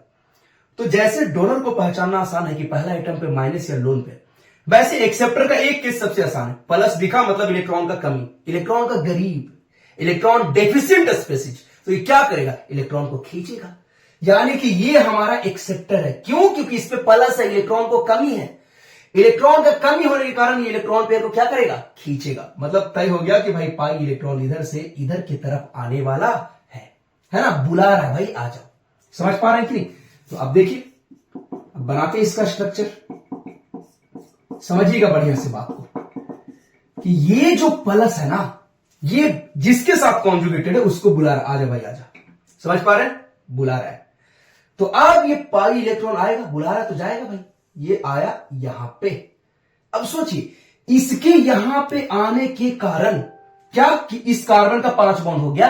Speaker 1: तो जैसे डोनर को पहचानना आसान है कि पहला एटम पे माइनस या लोन पे, वैसे एक्सेप्टर का एक केस सबसे आसान है। प्लस दिखा मतलब इलेक्ट्रॉन का कमी, इलेक्ट्रॉन का गरीब, इलेक्ट्रॉन डेफिशिएंट स्पीसीज, तो ये क्या करेगा, इलेक्ट्रॉन को खींचेगा। यानी कि ये हमारा एक्सेप्टर है। क्यों? क्योंकि इस पे प्लस है, इलेक्ट्रॉन को कमी है। इलेक्ट्रॉन का कमी होने के कारण ये इलेक्ट्रॉन पेयर को क्या करेगा, खींचेगा। मतलब तय हो गया कि भाई पाई इलेक्ट्रॉन इधर से इधर की तरफ आने वाला है ना, बुला रहा है भाई आ जाओ। समझ पा रहे हैं कि नहीं? तो अब देखिए, अब बनाते हैं इसका स्ट्रक्चर, समझिएगा बढ़िया से बात को कि ये जो प्लस है ना, ये जिसके साथ कॉन्जुगेटेड है उसको बुला रहा है, आजा भाई आजा। समझ पा रहे हैं? बुला रहा है। तो अब ये पाई इलेक्ट्रॉन आएगा, बुला रहा है तो जाएगा भाई, ये आया यहां पे। अब सोचिए, इसके यहां पे आने के कारण क्या कि इस कार्बन का 5 बॉन्ड हो गया?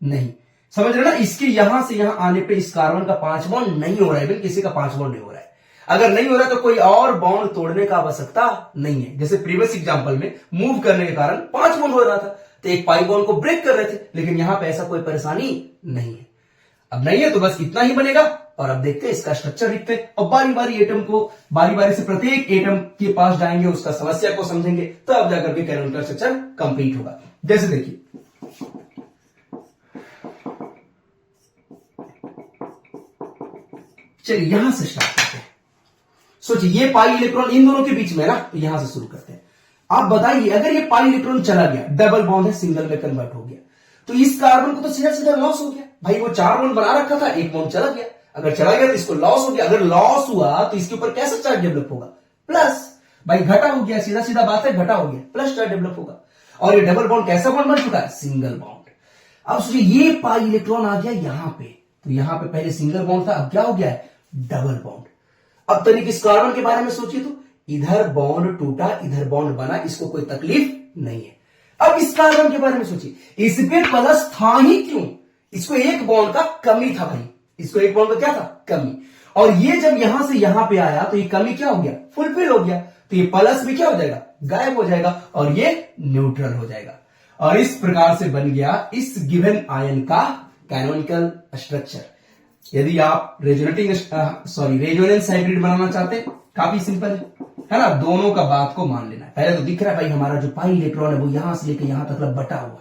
Speaker 1: नहीं। समझ रहे ना, इसके यहां से यहां आने पे इस कार्बन का 5 बॉन्ड नहीं हो रहा है, किसी का 5 बॉन्ड नहीं हो रहा है। अगर नहीं हो रहा तो कोई और बॉन्ड तोड़ने का आवश्यकता नहीं है। जैसे प्रीवियस एग्जांपल में मूव करने के कारण 5 बॉन्ड हो रहा था, तो एक पाई बॉन्ड को ब्रेक कर रहे थे, लेकिन यहां पे ऐसा कोई परेशानी नहीं है। अब नहीं है तो बस इतना ही बनेगा। और अब देखते हैं इसका स्ट्रक्चर लिखते हैं, और बारी बारी एटम को, बारी बारी से प्रत्येक एटम के पास जाएंगे, उसका समस्या को समझेंगे, तो अब जाकर के कैनोनिकल स्ट्रक्चर कंप्लीट होगा। जैसे देखिए, चलिए यहां से स्टार्ट करते हैं। सोचिए, ये पाई इलेक्ट्रॉन इन दोनों के बीच में है ना, तो यहां से शुरू करते हैं। आप बताइए, अगर ये पाई इलेक्ट्रॉन चला गया, डबल बॉन्ड है, सिंगल में कन्वर्ट हो गया, तो इस कार्बन को तो सीधा सीधा लॉस हो गया भाई। वो 4 बॉन्ड बना रखा था, एक बॉन्ड चला गया। अगर चला गया तो इसको लॉस हो गया। अगर लॉस हुआ तो इसके ऊपर कैसा चार्ज डेवलप होगा, प्लस। भाई घटा हो गया, सीधा सीधा बात है, घटा हो गया, प्लस चार्ज डेवलप होगा। और ये डबल बॉन्ड कैसा बॉन्ड बन चुका है, सिंगल बॉन्ड। अब सोचिए, ये पाई इलेक्ट्रॉन आ गया यहां पे, तो यहां पे पहले सिंगल बॉन्ड था, अब क्या हो गया है, डबल बॉन्ड। अब तनिक इस कार्बन के बारे में सोचिए, तो इधर बॉन्ड टूटा, इधर बॉन्ड बना, इसको कोई तकलीफ नहीं है। अब इस कार्बन के बारे में सोचिए, इस पे प्लस था ही क्यों, इसको एक बॉन्ड का कमी था भाई, इसको एक बॉन्ड का क्या था, कमी। और ये जब यहां से यहां पे आया तो ये कमी क्या हो गया, फुलफिल हो गया, तो ये प्लस भी क्या हो जाएगा, गायब हो जाएगा, और ये न्यूट्रल हो जाएगा। और इस प्रकार से बन गया इस गिवन आयन का कैनोनिकल स्ट्रक्चर। यदि आप रेजोनेंस हाइब्रिड बनाना चाहते हैं, काफी सिंपल है ना, दोनों का बात को मान लेना है। पहले तो दिख रहा है भाई, हमारा जो पाई इलेक्ट्रॉन है वो यहां से लेकर यहां तक बटा हुआ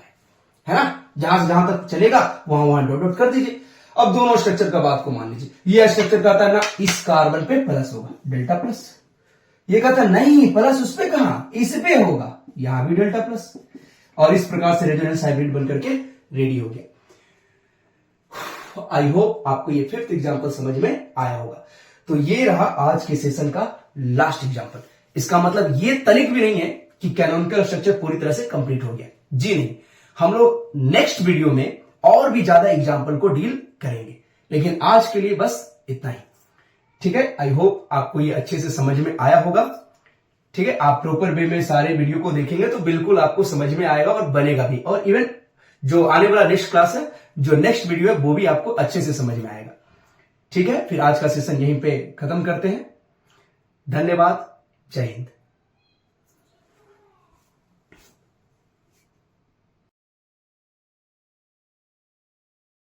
Speaker 1: है ना, जहां से जहां तक चलेगा वहां डॉट डॉट कर दीजिए। अब दोनों स्ट्रक्चर का बात को मान लीजिए। ये स्ट्रक्चर कहता है ना, इस कार्बन पे प्लस होगा, डेल्टा प्लस। ये कहता है नहीं, प्लस उस पे कहां, इस पे होगा, यहां भी डेल्टा प्लस। और इस प्रकार से रेजोनेंस हाइब्रिड बनकर के रेडी हो गया। आई होप आपको ये 5th एग्जाम्पल समझ में आया होगा। तो ये रहा आज के सेशन का लास्ट एग्जाम्पल। इसका मतलब ये तनिक भी नहीं है कि कैनोनिकल स्ट्रक्चर पूरी तरह से कंप्लीट हो गया, जी नहीं। हम लोग नेक्स्ट वीडियो में और भी ज्यादा एग्जाम्पल को डील करेंगे, लेकिन आज के लिए बस इतना ही। ठीक है, आई होप आपको ये अच्छे से समझ में आया होगा। ठीक है, आप प्रॉपर वे में सारे वीडियो को देखेंगे तो बिल्कुल आपको समझ में आएगा और बनेगा भी। और इवन जो आने वाला नेक्स्ट क्लास है, जो नेक्स्ट वीडियो है, वो भी आपको अच्छे से समझ में आएगा। ठीक है, फिर आज का सेशन यहीं पे खत्म करते हैं। धन्यवाद, जय हिंद।